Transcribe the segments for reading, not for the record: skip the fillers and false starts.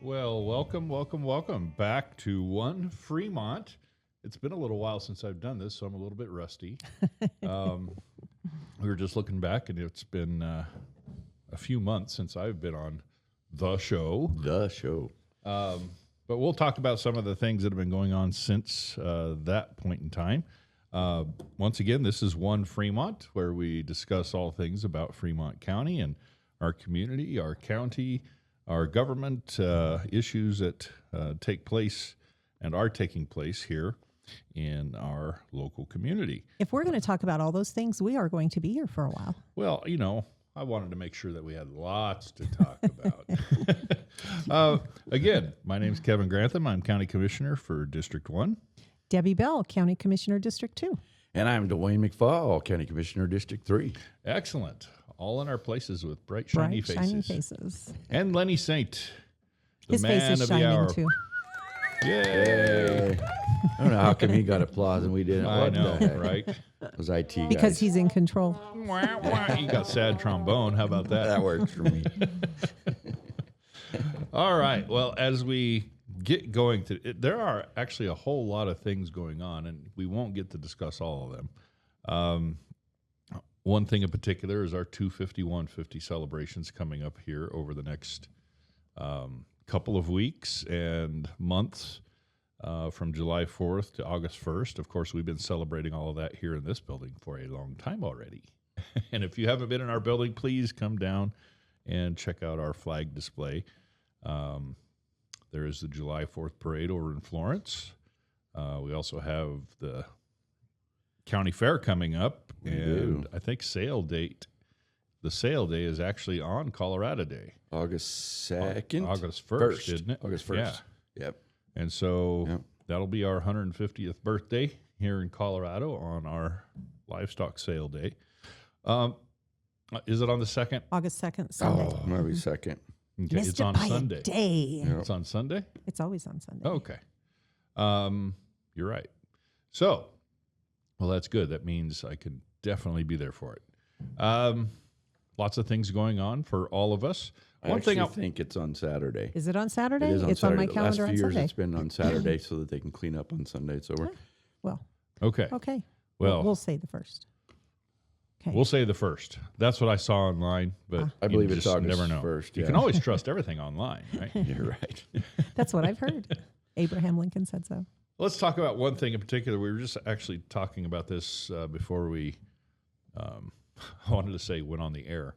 Well, welcome back to OneFremont. It's been a little while since I've done this, so I'm a little bit rusty. We were just looking back, and it's been a few months since I've been on the show. But we'll talk about some of the things that have been going on since that point in time. Once again, this is OneFremont, where we discuss all things about Fremont County and our community, our county, our government issues that take place and are taking place here in our local community. If we're going to talk about all those things, we are going to be here for a while. Well, you know, I wanted to make sure that we had lots to talk about. Again, my name is Kevin Grantham. I'm County Commissioner for District 1. Debbie Bell, County Commissioner, District 2. And I'm Dwayne McFall, County Commissioner, District 3. Excellent. All in our places with bright, shiny faces. And Lenny Saint, the His man face is of shining the hour. too. Yay! I don't know how come he got applause and we didn't. I know, right? It was IT guys. Because he's in control. He got sad trombone. How about that? That works for me. All right. Well, as we get going there are actually a whole lot of things going on, and we won't get to discuss all of them. One thing in particular is our 250-150 celebrations coming up here over the next couple of weeks and months from July 4th to August 1st. Of course, we've been celebrating all of that here in this building for a long time already. And if you haven't been in our building, please come down and check out our flag display. There is the July 4th parade over in Florence. We also have the county fair coming up, and I think the sale day is actually on Colorado Day. August 2nd? August 1st, isn't it? August 1st. Yeah. Yep. And so that'll be our 150th birthday here in Colorado on our livestock sale day. Is it on the 2nd? August 2nd, Sunday. Oh, maybe 2nd. Okay, Missed it's it on by Sunday. a day. It's on Sunday? It's always on Sunday. Okay. You're right. So, well, that's good. That means I could definitely be there for it. Lots of things going on for all of us. I think it's on Saturday. Is it on Saturday? It is on it's Saturday. on my calendar the last on few years Sunday. it's been on Saturday so that they can clean up on Sunday. So we're Well, Okay. Well, we'll say the 1st. Okay. we'll say the 1st. That's what I saw online, but I believe you it's just August never know. 1st, You can always trust everything online, right? You're right. That's what I've heard. Abraham Lincoln said so. Let's talk about one thing in particular. We were just actually talking about this before we, I wanted to say went on the air,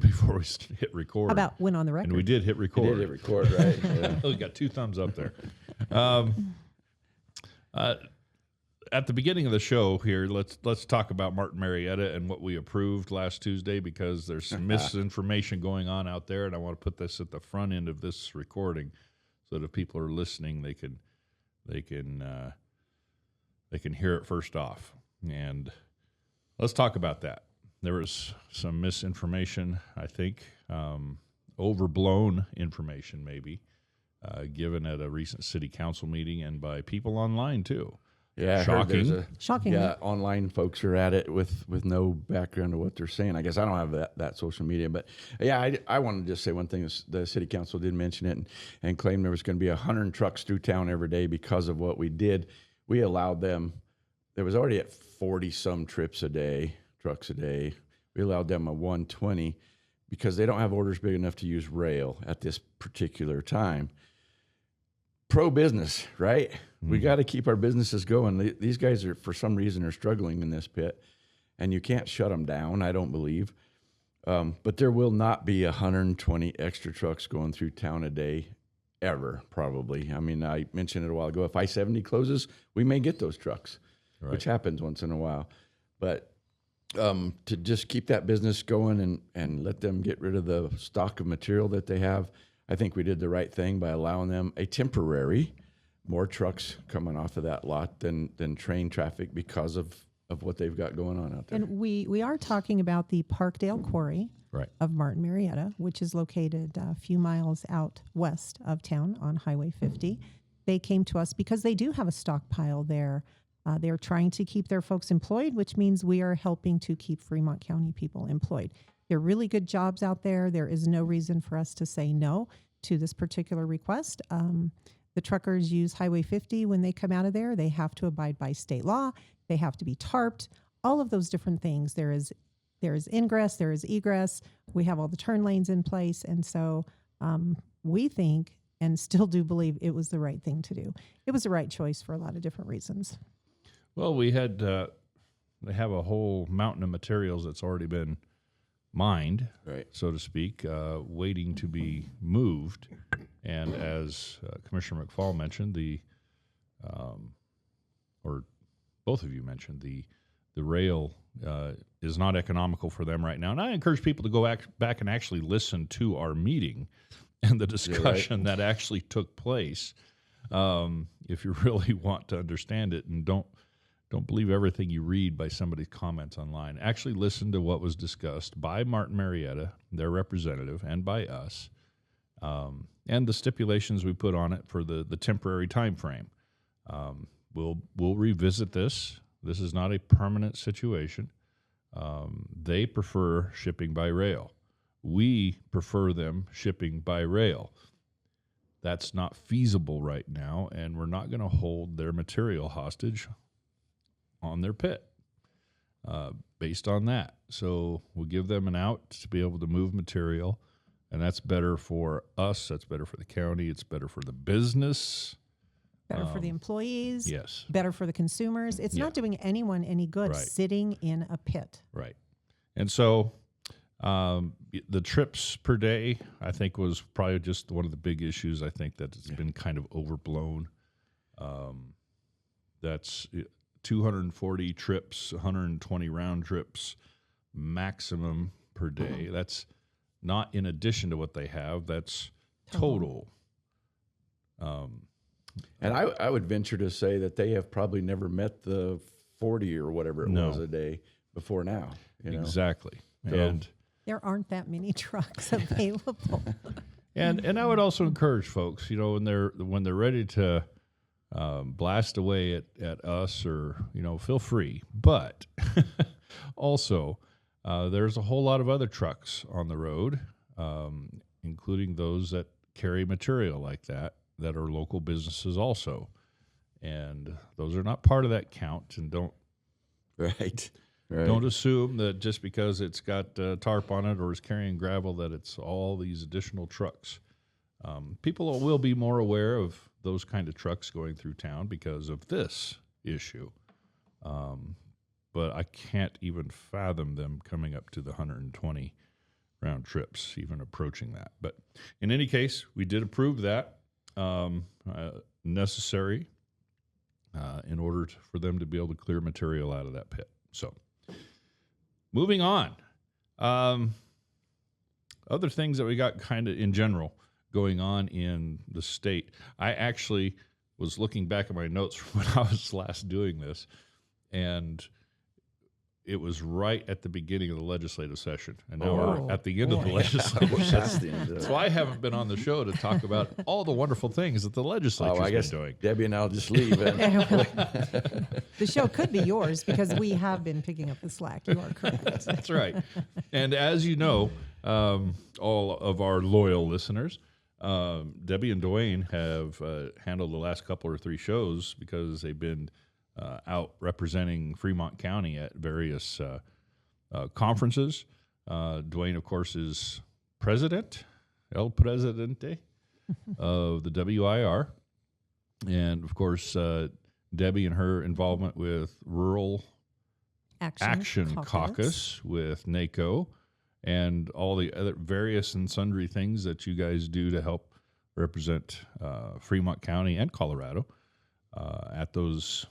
before we hit record. How about win on the record? And we did hit record. We did hit record, right? Yeah. We got 2 thumbs up there. At the beginning of the show here, let's talk about Martin Marietta and what we approved last Tuesday, because there's some misinformation going on out there, and I want to put this at the front end of this recording so that if people are listening, they can hear it first off. And let's talk about that. There was some misinformation, I think, overblown information maybe, given at a recent city council meeting and by people online too. Yeah, Shocking. Shocking. Yeah, online folks are at it with no background of what they're saying. I guess I don't have that social media, but yeah, I want to just say one thing. The city council did mention it and claim there was going to be 100 trucks through town every day because of what we did. We allowed them. There was already at 40 some trucks a day. We allowed them a 120 because they don't have orders big enough to use rail at this particular time. Pro business, right? We got to keep our businesses going. These guys are, for some reason, are struggling in this pit, and you can't shut them down, I don't believe. But there will not be 120 extra trucks going through town a day ever, probably. I mean, I mentioned it a while ago. If I-70 closes, we may get those trucks, which happens once in a while. But to just keep that business going and let them get rid of the stock of material that they have, I think we did the right thing by allowing them a temporary, more trucks coming off of that lot than train traffic because of what they've got going on out there. And we are talking about the Parkdale Quarry of Martin Marietta, which is located a few miles out west of town on Highway 50. They came to us because they do have a stockpile there. They're trying to keep their folks employed, which means we are helping to keep Fremont County people employed. They're really good jobs out there. There is no reason for us to say no. to this particular request. The truckers use Highway 50 when they come out of there. They have to abide by state law. They have to be tarped. All of those different things. There is ingress, there is egress. We have all the turn lanes in place, and so we think and still do believe it was the right thing to do. It was the right choice for a lot of different reasons. Well, we had they have a whole mountain of materials that's already been mined, right, so to speak, waiting to be moved. And as Commissioner McFall mentioned, or both of you mentioned, the rail is not economical for them right now. And I encourage people to go back and actually listen to our meeting and the discussion that actually took place, if you really want to understand it, and don't believe everything you read by somebody's comments online. Actually listen to what was discussed by Martin Marietta, their representative, and by us, and the stipulations we put on it for the temporary time frame. We'll revisit this. This is not a permanent situation. They prefer shipping by rail. We prefer them shipping by rail. That's not feasible right now, and we're not going to hold their material hostage on their pit based on that. So we'll give them an out to be able to move material, and that's better for us. That's better for the county. It's better for the business. Better for the employees. Yes. Better for the consumers. It's not doing anyone any good sitting in a pit. Right. And so the trips per day, I think, was probably just one of the big issues. I think that it's been kind of overblown. That's 240 trips, 120 round trips maximum per day. That's not in addition to what they have. That's total. And I would venture to say that they have probably never met the 40 or whatever it was a day before now. Exactly. So, and there aren't that many trucks available. and I would also encourage folks, when they're ready to blast away at us, or feel free. But also, there's a whole lot of other trucks on the road, including those that carry material like that are local businesses also, and those are not part of that count. And don't assume that just because it's got tarp on it or is carrying gravel that it's all these additional trucks. People will be more aware of those kind of trucks going through town because of this issue, but I can't even fathom them coming up to the 120 round trips, even approaching that. But in any case, we did approve that. Necessary in order for them to be able to clear material out of that pit. So, moving on. Other things that we got kind of in general going on in the state. I actually was looking back at my notes from when I was last doing this, and it was right at the beginning of the legislative session, and now we're at the end of the legislative session. So I haven't been on the show to talk about all the wonderful things that the legislature's been doing. Debbie and I'll just leave. The show could be yours because we have been picking up the slack. You are correct. That's right. And as you know, all of our loyal listeners, Debbie and Dwayne have handled the last couple or three shows because they've been out representing Fremont County at various conferences. Dwayne, of course, is El Presidente of the WIR. And, of course, Debbie and her involvement with Rural Action Caucus with NACO and all the other various and sundry things that you guys do to help represent Fremont County and Colorado at those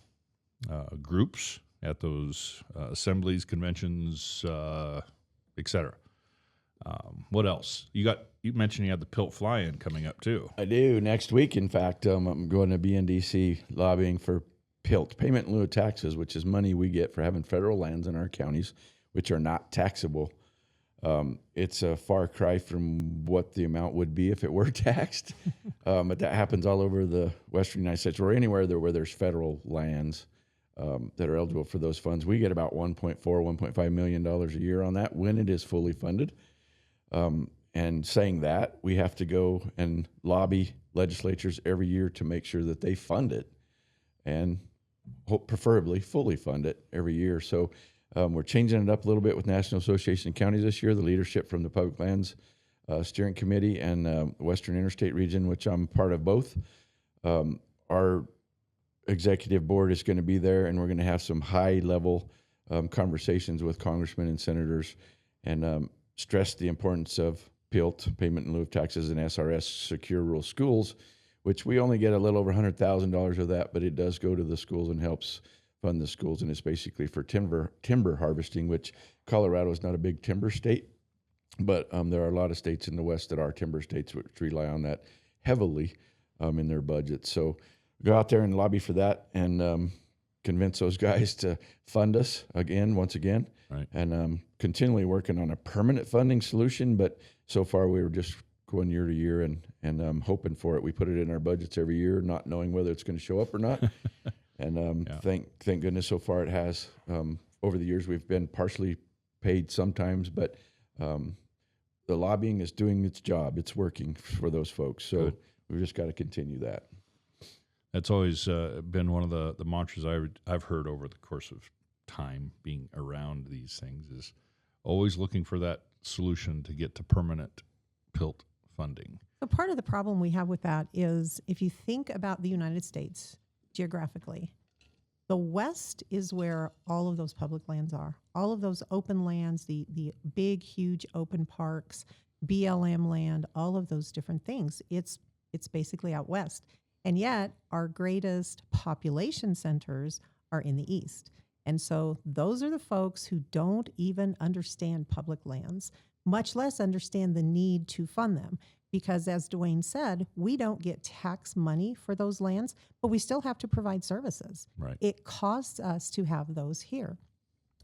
groups, at those assemblies, conventions, etc. What else? You mentioned you had the Pilt Fly-In coming up too. I do. Next week, in fact, I'm going to be in D.C. lobbying for PILT, payment in lieu of taxes, which is money we get for having federal lands in our counties, which are not taxable. It's a far cry from what the amount would be if it were taxed. But that happens all over the western United States, or anywhere where there's federal lands that are eligible for those funds. We get about $1.5 million a year on that when it is fully funded. And saying that, we have to go and lobby legislatures every year to make sure that they fund it, and preferably fully fund it every year. So we're changing it up a little bit with National Association of Counties this year. The leadership from the Public Lands Steering Committee and Western Interstate Region, which I'm part of both, our executive board is going to be there, and we're going to have some high-level conversations with congressmen and senators, and stress the importance of PILT, payment in lieu of taxes, and SRS, secure rural schools, which we only get a little over $100,000 of that, but it does go to the schools and helps fund the schools, and it's basically for timber harvesting, which Colorado is not a big timber state, but there are a lot of states in the West that are timber states which rely on that heavily in their budget. So go out there and lobby for that, and convince those guys to fund us once again. Right. And continually working on a permanent funding solution. But so far we were just going year to year and hoping for it. We put it in our budgets every year, not knowing whether it's going to show up or not. And thank goodness so far it has. Over the years we've been partially paid sometimes, but the lobbying is doing its job. It's working for those folks. So Good. We've just got to continue that. That's always been one of the mantras I've heard over the course of time being around these things, is always looking for that solution to get to permanent PILT funding. So part of the problem we have with that is, if you think about the United States geographically, the West is where all of those public lands are. All of those open lands, the big, huge open parks, BLM land, all of those different things. It's basically out West. And yet our greatest population centers are in the East. And so those are the folks who don't even understand public lands, much less understand the need to fund them. Because as Dwayne said, we don't get tax money for those lands, but we still have to provide services. Right. It costs us to have those here.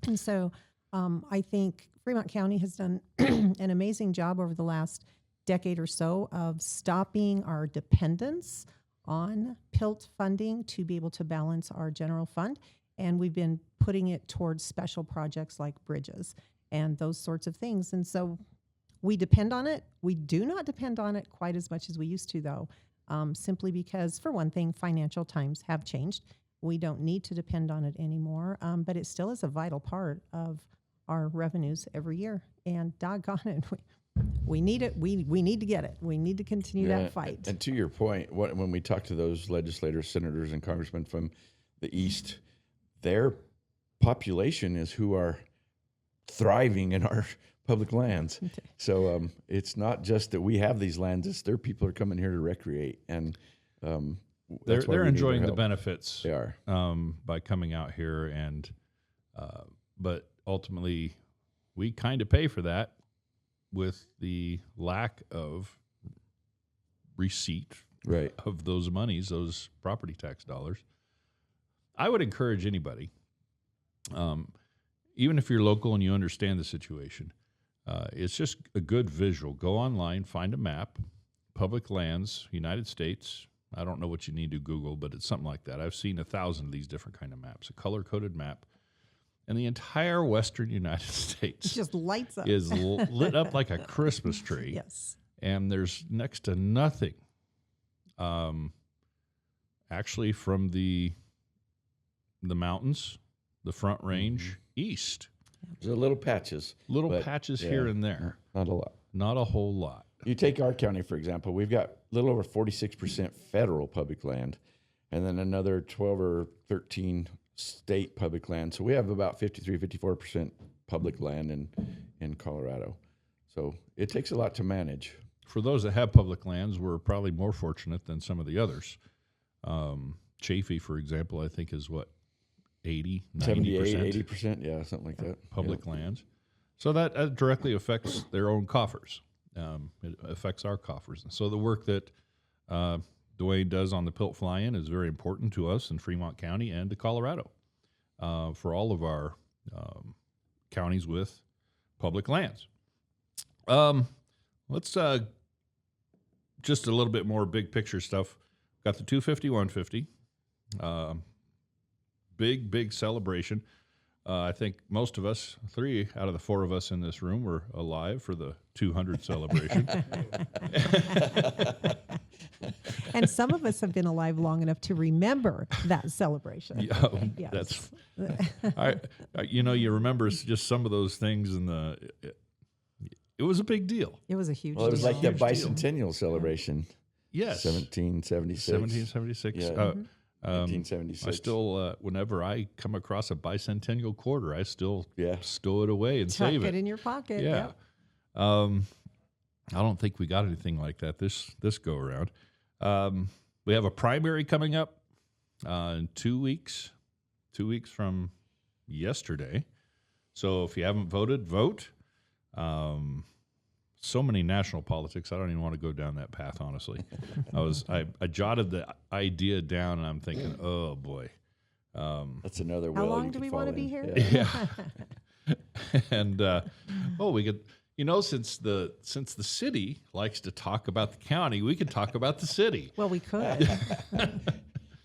And so I think Fremont County has done an amazing job over the last decade or so of stopping our dependence on PILT funding to be able to balance our general fund. And we've been putting it towards special projects like bridges and those sorts of things. And so we depend on it. We do not depend on it quite as much as we used to, though, simply because, for one thing, financial times have changed. We don't need to depend on it anymore, but it still is a vital part of our revenues every year. And doggone it, we need it. We need to get it. We need to continue that fight. And to your point, when we talk to those legislators, senators, and congressmen from the East, their population is who are thriving in our public lands. Okay. So it's not just that we have these lands; it's their people are coming here to recreate, and they're enjoying the benefits. They are by coming out here, and but ultimately, we kind of pay for that with the lack of receipt of those monies, those property tax dollars. I would encourage anybody, even if you're local and you understand the situation, it's just a good visual. Go online, find a map, public lands, United States. I don't know what you need to Google, but it's something like that. I've seen 1,000 of these different kind of maps, a color-coded map. And the entire western United States it just lights up. Is lit up like a Christmas tree. Yes. And there's next to nothing actually from the mountains, the Front Range, east. There's little patches. Patches here and there. Not a lot. Not a whole lot. You take our county, for example. We've got a little over 46% federal public land, and then another 12 or 13 state public land. So we have about 54% public land in Colorado. So it takes a lot to manage. For those that have public lands, we're probably more fortunate than some of the others. Chaffee, for example, I think is what, 80, 90%? 80%, yeah, something like that. Public lands. So that directly affects their own coffers. It affects our coffers. So the work that Dwayne does on the PILT fly-in is very important to us in Fremont County and to Colorado for all of our counties with public lands. Let's just a little bit more big picture stuff. Got the 250, 150. Big celebration. I think most of us, 3 out of the 4 of us in this room, were alive for the 200 celebration. And some of us have been alive long enough to remember that celebration. Yeah, Yes. you remember just some of those things, and it was a big deal. It was a huge Well, it was deal. like the bicentennial celebration. Yes, 1776. 1776. Yeah. 1976. I still, whenever I come across a bicentennial quarter, I still Yeah. stow it away and Tuck save it in your pocket. Yeah. Yep. I don't think we got anything like that this go around. We have a primary coming up in 2 weeks. 2 weeks from yesterday. So if you haven't voted, vote. So many national politics. I don't even want to go down that path, honestly. I jotted the idea down, and I'm thinking, oh boy. That's another. How well long you do could we fall want to be in. here? Yeah. And we could, since the city likes to talk about the county, we could talk about the city. Well, we could.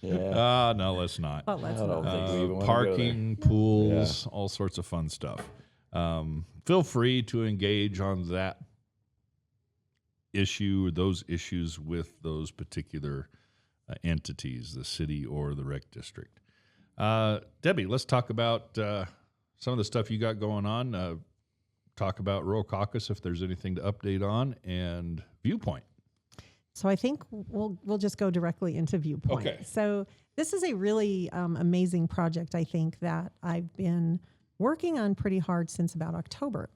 Yeah. No, let's not. But let's I don't not. think we even wanna go Parking, pools, all sorts of fun stuff. Feel free to engage on that issue or those issues with those particular entities, the city or the rec district. Debbie, let's talk about some of the stuff you got going on. Talk about Rural Caucus if there's anything to update on, and Viewpoint. So I think we'll just go directly into Viewpoint. Okay. So this is a really amazing project, I think, that I've been working on pretty hard since about October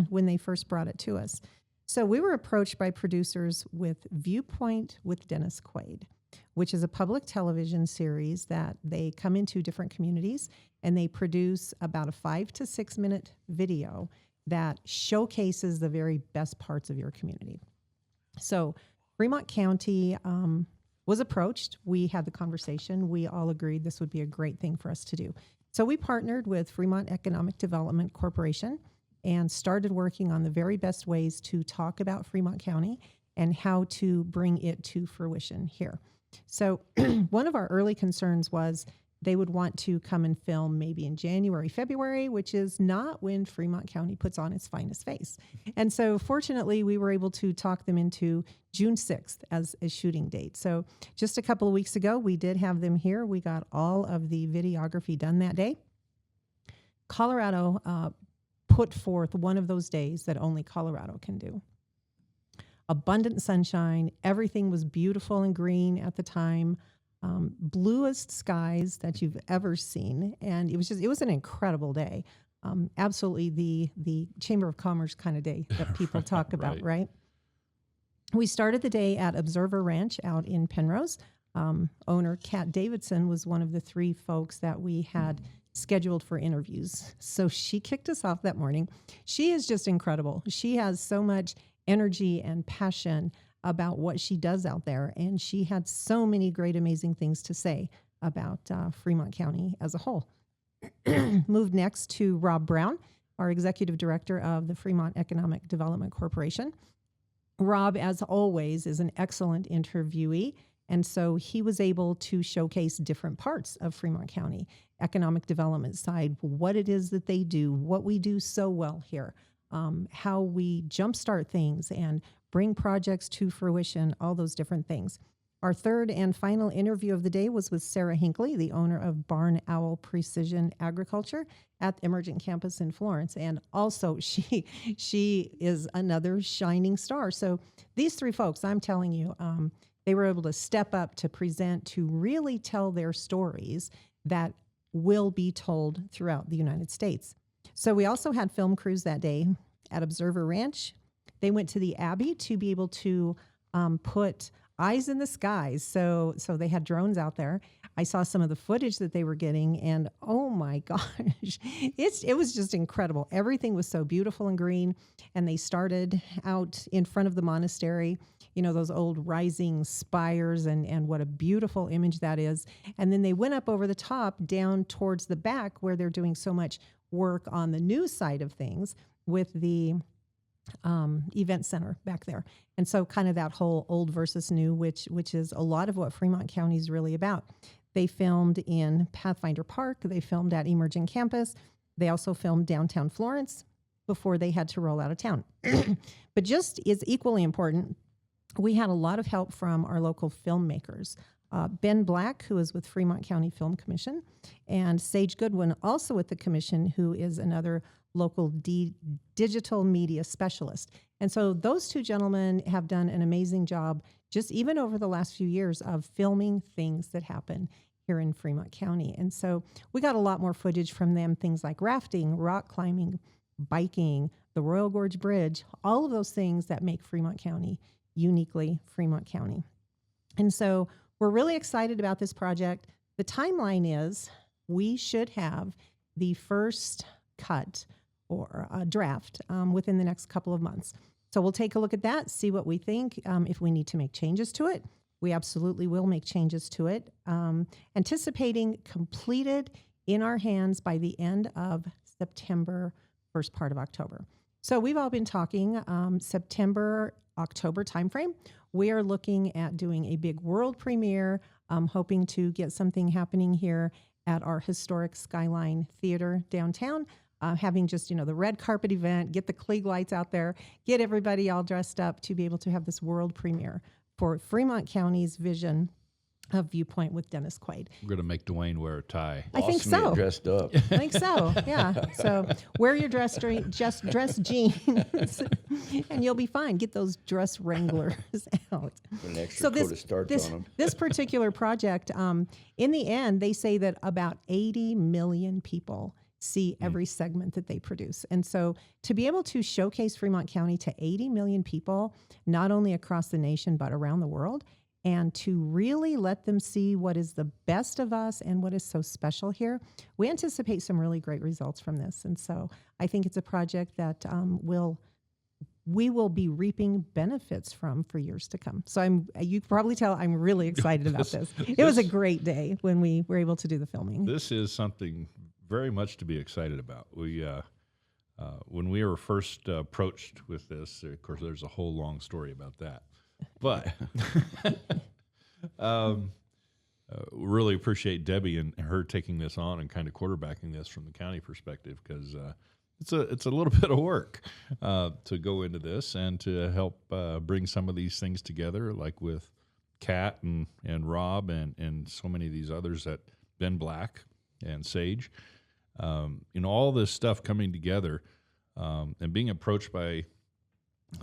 when they first brought it to us. So we were approached by producers with Viewpoint with Dennis Quaid, which is a public television series that they come into different communities and they produce about a 5 to 6 minute video that showcases the very best parts of your community. So Fremont County was approached. We had the conversation. We all agreed this would be a great thing for us to do. So we partnered with Fremont Economic Development Corporation and started working on the very best ways to talk about Fremont County and how to bring it to fruition here. So one of our early concerns was they would want to come and film maybe in January, February, which is not when Fremont County puts on its finest face. And so fortunately, we were able to talk them into June 6th as a shooting date. So just a couple of weeks ago, we did have them here. We got all of the videography done that day. Colorado put forth one of those days that only Colorado can do. Abundant sunshine. Everything was beautiful and green at the time. Bluest skies that you've ever seen. And it was an incredible day. Absolutely the Chamber of Commerce kind of day that people talk about, right? We started the day at Observer Ranch out in Penrose. Owner Kat Davidson was one of the 3 folks that we had scheduled for interviews. So she kicked us off that morning. She is just incredible. She has so much energy and passion about what she does out there. And she had so many great, amazing things to say about Fremont County as a whole. Moved next to Rob Brown, our executive director of the Fremont Economic Development Corporation. Rob, as always, is an excellent interviewee. And so he was able to showcase different parts of Fremont County, economic development side, what it is that they do, what we do so well here, how we jumpstart things and bring projects to fruition, all those different things. Our third and final interview of the day was with Sarah Hinckley, the owner of Barn Owl Precision Agriculture at the Emergent Campus in Florence. And also she is another shining star. So these 3 folks, I'm telling you, they were able to step up to present, to really tell their stories that will be told throughout the United States. So we also had film crews that day at Observer Ranch. They went to the Abbey to be able to put eyes in the skies. So they had drones out there. I saw some of the footage that they were getting, and oh my gosh, it was just incredible. Everything was so beautiful and green. And they started out in front of the monastery, those old rising spires, and what a beautiful image that is. And then they went up over the top down towards the back where they're doing so much work on the new side of things with the event center back there. And so kind of that whole old versus new, which is a lot of what Fremont County is really about. They filmed in Pathfinder Park. They filmed at Emergent Campus. They also filmed downtown Florence before they had to roll out of town. But just as equally important, we had a lot of help from our local filmmakers. Ben Black, who is with Fremont County Film Commission, and Sage Goodwin, also with the commission, who is another local digital media specialist. And so those two gentlemen have done an amazing job, just even over the last few years, of filming things that happen here in Fremont County. And so we got a lot more footage from them, things like rafting, rock climbing, biking, the Royal Gorge Bridge, all of those things that make Fremont County uniquely Fremont County. And so we're really excited about this project. The timeline is we should have the first cut or a draft within the next couple of months. So we'll take a look at that, see what we think. If we need to make changes to it, we absolutely will make changes to it. Anticipating completed in our hands by the end of September, first part of October. So we've all been talking September, October timeframe. We are looking at doing a big world premiere, hoping to get something happening here at our historic Skyline Theater downtown. Having just, the red carpet event, get the Klieg lights out there, get everybody all dressed up to be able to have this world premiere for Fremont County's vision of Viewpoint with Dennis Quaid. We're going to make Dwayne wear a tie. I think so. Dressed up. I think so, yeah. So wear your dress jeans, and you'll be fine. Get those dress Wranglers out. Put an extra coat of starch on them. This particular project, in the end, they say that about 80 million people see every segment that they produce. And so to be able to showcase Fremont County to 80 million people, not only across the nation, but around the world, and to really let them see what is the best of us and what is so special here, we anticipate some really great results from this. And so I think it's a project that we will be reaping benefits from for years to come. So you can probably tell I'm really excited about this. It was a great day when we were able to do the filming. This is something very much to be excited about. We, when we were first approached with this, of course, there's a whole long story about that. But really appreciate Debbie and her taking this on and kind of quarterbacking this from the county perspective, because it's a little bit of work to go into this and to help bring some of these things together, like with Kat and Rob and so many of these others, that Ben Black and Sage. All this stuff coming together and being approached by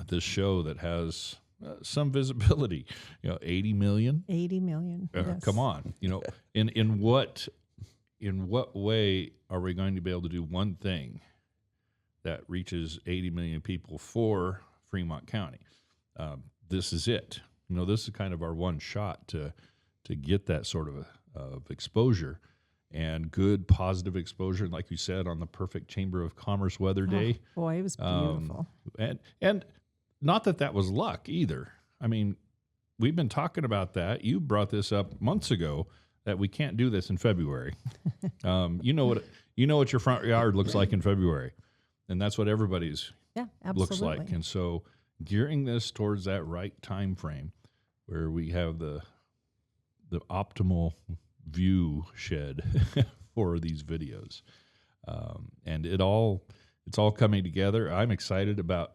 this show that has some visibility, 80 million. 80 million. Yes. Come on, in what way are we going to be able to do one thing that reaches 80 million people for Fremont County? This is it. This is kind of our one shot to get that sort of exposure. And good, positive exposure, like you said, on the perfect Chamber of Commerce weather day. Oh, boy, it was beautiful. And not that was luck either. I mean, we've been talking about that. You brought this up months ago that we can't do this in February. You know what your front yard looks like in February, and that's what everybody's looks like. And so, gearing this towards that right time frame, where we have the optimal view shed for these videos, and it's all coming together. I'm excited about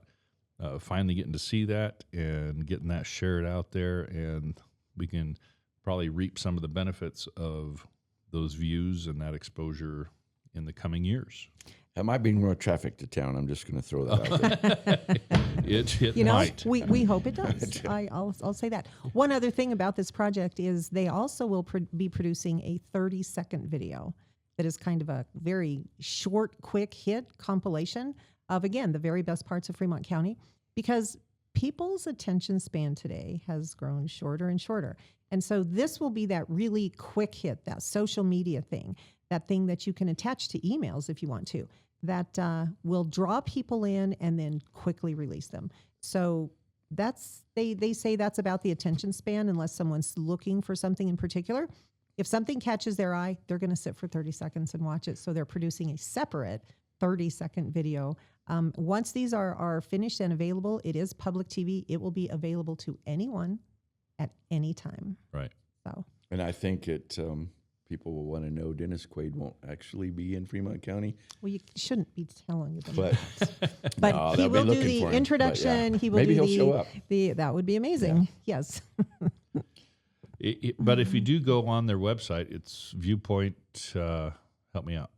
finally getting to see that and getting that shared out there, and we can probably reap some of the benefits of those views and that exposure in the coming years. That might bring more traffic to town. I'm just going to throw that out there. It might. We hope it does. I'll say that. One other thing about this project is they also will be producing a 30-second video that is kind of a very short, quick hit compilation of, again, the very best parts of Fremont County, because people's attention span today has grown shorter and shorter. And so this will be that really quick hit, that social media thing, that thing that you can attach to emails if you want to, that will draw people in and then quickly release them. So they say that's about the attention span, unless someone's looking for something in particular. If something catches their eye, they're going to sit for 30 seconds and watch it. So they're producing a separate 30-second video. Once these are finished and available, it is public TV. It will be available to anyone at any time. Right. And I think people will want to know Dennis Quaid won't actually be in Fremont County. Well, you shouldn't be telling them But, but no, he they'll be will do looking the for him. introduction. But, He will maybe do he'll show up. that would be amazing. Yes. But if you do go on their website, it's Viewpoint. Help me out.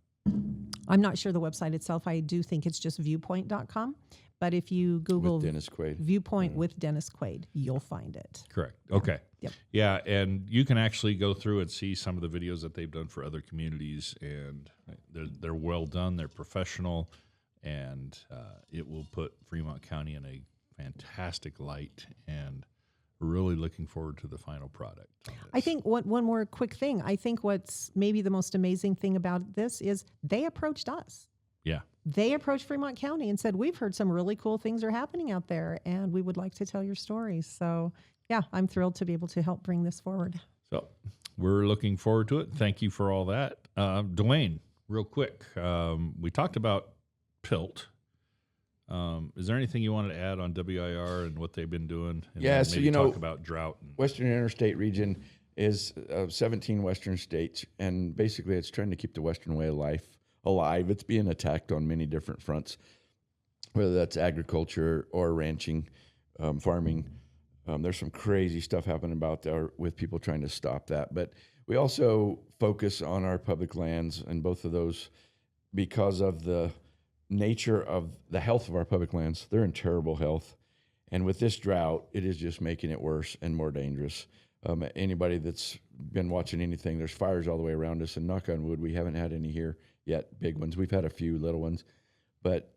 I'm not sure the website itself. I do think it's just viewpoint.com. But if you Google With Dennis Quaid. Viewpoint with Dennis Quaid, you'll find it. Correct. Yeah. Okay. Yep. Yeah, and you can actually go through and see some of the videos that they've done for other communities, and they're well done. They're professional, and it will put Fremont County in a fantastic light. And we're really looking forward to the final product. I think one more quick thing. I think what's maybe the most amazing thing about this is they approached us. Yeah. They approached Fremont County and said, we've heard some really cool things are happening out there, and we would like to tell your stories. So, yeah, I'm thrilled to be able to help bring this forward. So we're looking forward to it. Thank you for all that. Dwayne, real quick, we talked about PILT. Is there anything you wanted to add on WIR and what they've been doing? And Yeah, maybe so, talk about drought. Western Interstate region is 17 western states, and basically it's trying to keep the Western way of life alive. It's being attacked on many different fronts, whether that's agriculture or ranching, farming. There's some crazy stuff happening about there with people trying to stop that. But we also focus on our public lands, and both of those, because of the nature of the health of our public lands, they're in terrible health. And with this drought, it is just making it worse and more dangerous. Anybody that's been watching anything, there's fires all the way around us, and knock on wood, we haven't had any here yet, big ones. We've had a few little ones, but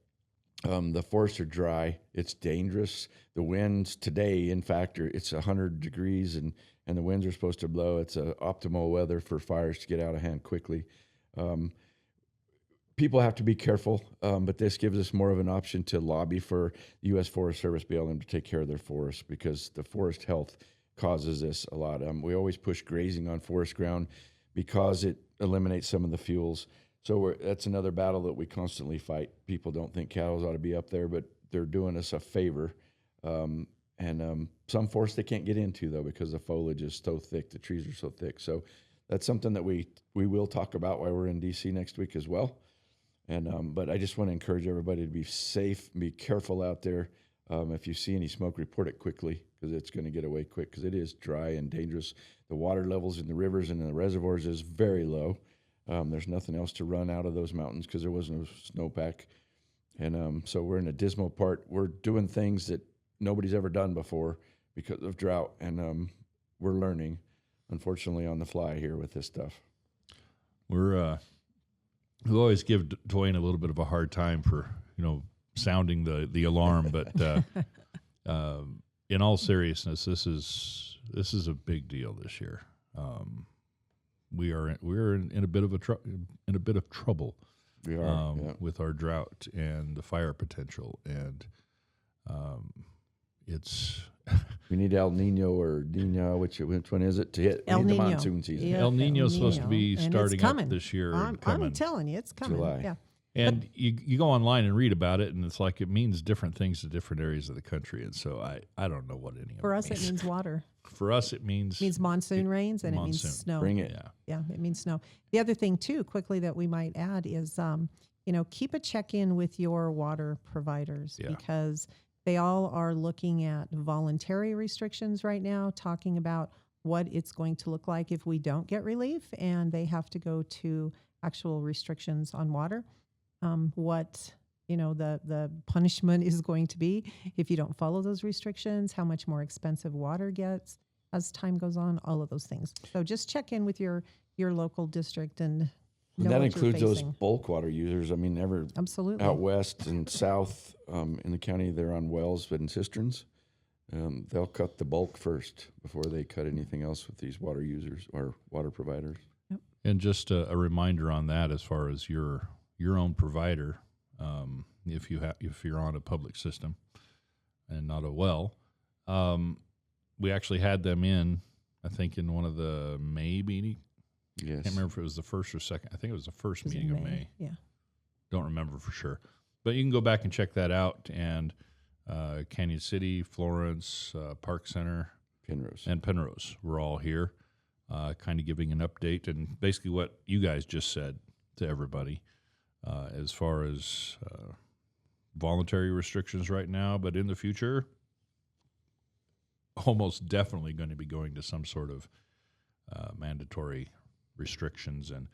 the forests are dry. It's dangerous. The winds today, in fact, it's 100 degrees, and the winds are supposed to blow. It's optimal weather for fires to get out of hand quickly. People have to be careful, but this gives us more of an option to lobby for the U.S. Forest Service, be able to take care of their forests, because the forest health causes this a lot. We always push grazing on forest ground because it eliminates some of the fuels. So that's another battle that we constantly fight. People don't think cattle ought to be up there, but they're doing us a favor. And some forests they can't get into, though, because the foliage is so thick, the trees are so thick. So that's something that we will talk about while we're in D.C. next week as well. And but I just want to encourage everybody to be safe, be careful out there. If you see any smoke, report it quickly, because it's going to get away quick, because it is dry and dangerous. The water levels in the rivers and in the reservoirs is very low. There's nothing else to run out of those mountains because there was no snowpack. And so we're in a dismal part. We're doing things that nobody's ever done before because of drought, and we're learning, unfortunately, on the fly here with this stuff. We always give Dwayne a little bit of a hard time for, sounding the alarm, but in all seriousness, this is a big deal this year. We're in a bit of trouble. We are with our drought and the fire potential, and it's we need El Nino or Nina, which one is it, to hit the monsoon season? Yeah, El Nino's supposed to be starting up coming. this year. I'm telling you, it's coming. July. Yeah. And you go online and read about it, and it's like it means different things to different areas of the country. And so I don't know what any of it means. For us, it means water. For us, it means monsoon rains, and it means snow. Bring it. Yeah, it means snow. The other thing, too, quickly that we might add is, keep a check-in with your water providers, because they all are looking at voluntary restrictions right now, talking about what it's going to look like if we don't get relief, and they have to go to actual restrictions on water. What the punishment is going to be if you don't follow those restrictions, how much more expensive water gets as time goes on, all of those things. So just check in with your local district and know that what includes you're those facing. bulk water users. I mean, Absolutely. out west and south in the county, they're on wells and cisterns. They'll cut the bulk first before they cut anything else with these water users or water providers. Yep. And just a reminder on that, as far as your own provider, if you're on a public system and not a well, we actually had them in, I think, in one of the May meetings. Yes. I can't remember if it was the first or second. I think it was the first meeting of May. Yeah. Don't remember for sure. But you can go back and check that out. And Canyon City, Florence, Park Center, Penrose. and Penrose were all here. kind of giving an update and basically what you guys just said to everybody as far as voluntary restrictions right now, but in the future, almost definitely going to be going to some sort of mandatory restrictions. And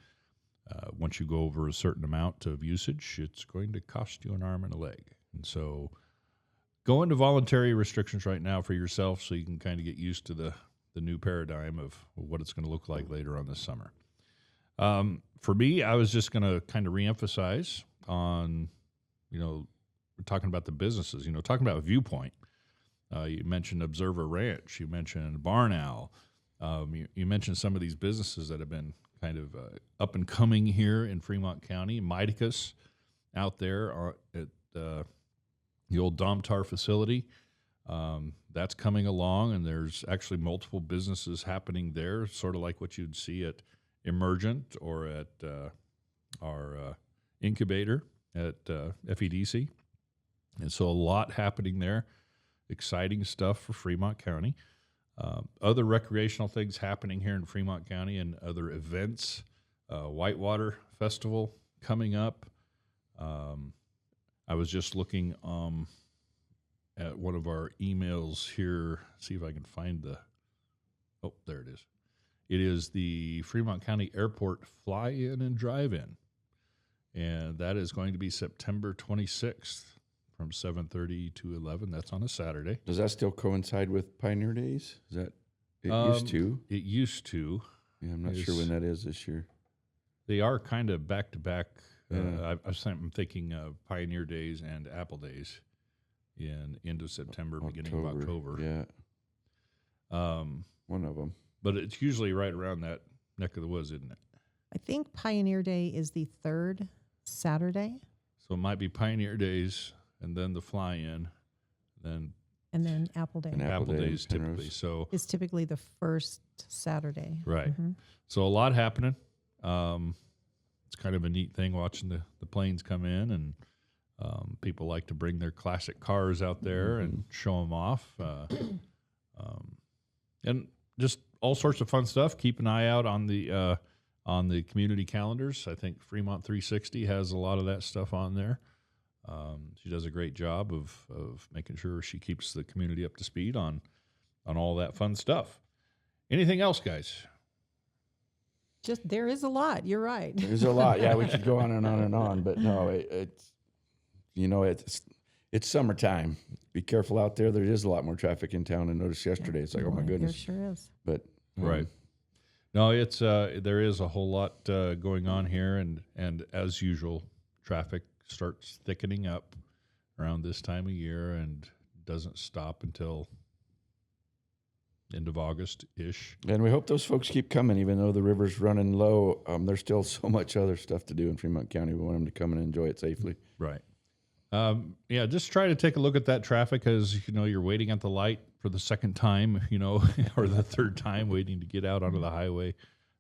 once you go over a certain amount of usage, it's going to cost you an arm and a leg. And so go into voluntary restrictions right now for yourself so you can kind of get used to the new paradigm of what it's going to look like later on this summer. For me, I was just going to kind of reemphasize on, we're talking about the businesses, talking about Viewpoint. You mentioned Observer Ranch. You mentioned Barn Owl. You mentioned some of these businesses that have been kind of up and coming here in Fremont County. Miticus out there at the old Domtar facility. That's coming along, and there's actually multiple businesses happening there, sort of like what you'd see at Emergent or at our incubator at FEDC. And so a lot happening there. Exciting stuff for Fremont County. Other recreational things happening here in Fremont County and other events. Whitewater Festival coming up. I was just looking at one of our emails here, see if I can find there it is. It is the Fremont County Airport Fly-In and Drive-In, and that is going to be September 26th from 7:30 to 11. That's on a Saturday. Does that still coincide with Pioneer Days? Is that used to? It used to. Yeah, I'm not sure when that is this year. They are kind of back-to-back. I'm thinking Pioneer Days and Apple Days in end of September, beginning of October. Yeah. One of them. But it's usually right around that neck of the woods, isn't it? I think Pioneer Day is the third Saturday. So it might be Pioneer Days and then the fly-in, and then Apple Day. And Apple Days typically. So it's typically the first Saturday. Right. Mm-hmm. So a lot happening. It's kind of a neat thing watching the planes come in, and people like to bring their classic cars out there and show them off. And just all sorts of fun stuff. Keep an eye out on the community calendars. I think Fremont 360 has a lot of that stuff on there. She does a great job of making sure she keeps the community up to speed on all that fun stuff. Anything else, guys? Just there is a lot. You're right. There's a lot. Yeah, we could go on and on and on, but no, it's summertime. Be careful out there. There is a lot more traffic in town. I noticed yesterday. It's like, oh my goodness. There sure is. But right. No, it's there is a whole lot going on here, and as usual, traffic starts thickening up around this time of year and doesn't stop until end of August-ish. And we hope those folks keep coming, even though the river's running low. There's still so much other stuff to do in Fremont County. We want them to come and enjoy it safely. Right. Just try to take a look at that traffic as, you're waiting at the light for the second time, or the third time waiting to get out onto the highway.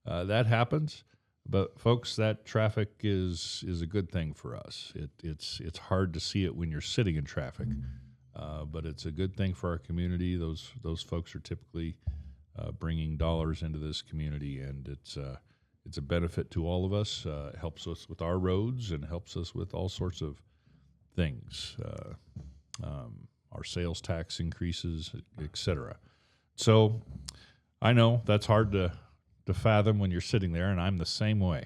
That happens. But folks, that traffic is a good thing for us. It's hard to see it when you're sitting in traffic, but it's a good thing for our community. Those folks are typically bringing dollars into this community, and it's a benefit to all of us. It helps us with our roads and helps us with all sorts of things, our sales tax increases, et cetera. So I know that's hard to fathom when you're sitting there, and I'm the same way.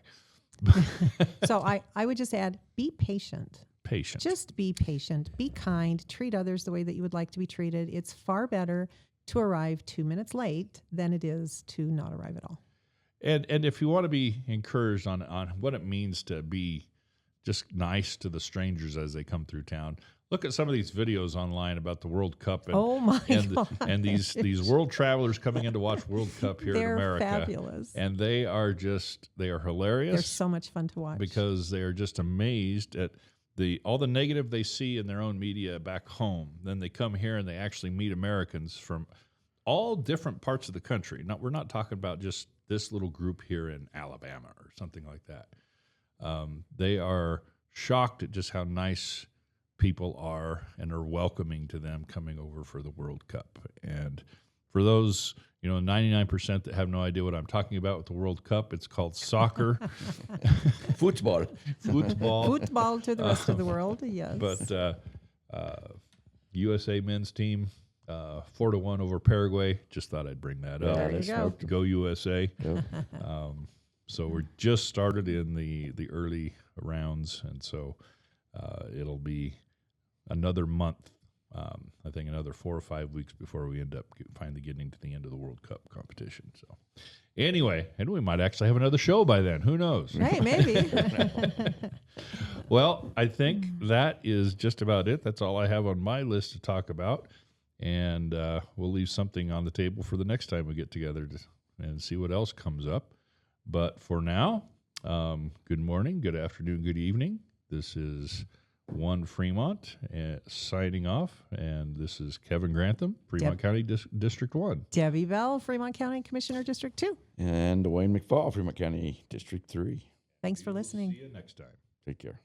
So I would just add, be patient. Just be patient. Be kind. Treat others the way that you would like to be treated. It's far better to arrive 2 minutes late than it is to not arrive at all. And if you want to be encouraged on what it means to be just nice to the strangers as they come through town, look at some of these videos online about the World Cup and these world travelers coming in to watch World Cup here in America. They're fabulous. And they are hilarious. They're so much fun to watch. Because they are just amazed at all the negative they see in their own media back home. Then they come here and they actually meet Americans from all different parts of the country. We're not talking about just this little group here in Alabama or something like that. They are shocked at just how nice people are and are welcoming to them coming over for the World Cup. And For those 99% that have no idea what I'm talking about with the World Cup, it's called soccer, Football. Football to the rest of the world. Yes, but USA men's team 4-1 over Paraguay. Just thought I'd bring that up. There you go. Go USA. Yep. So we're just started in the early rounds, and so it'll be another month. I think another 4 or 5 weeks before we end up finally getting to the end of the World Cup competition. So anyway, and we might actually have another show by then. Who knows? Hey, maybe. Well, I think that is just about it. That's all I have on my list to talk about. And we'll leave something on the table for the next time we get together and see what else comes up. But for now, good morning, good afternoon, good evening. This is OneFremont signing off. And this is Kevin Grantham, Fremont County District 1. Debbie Bell, Fremont County Commissioner, District 2. And Dwayne McFall, Fremont County District 3. Thanks for listening. See you next time. Take care.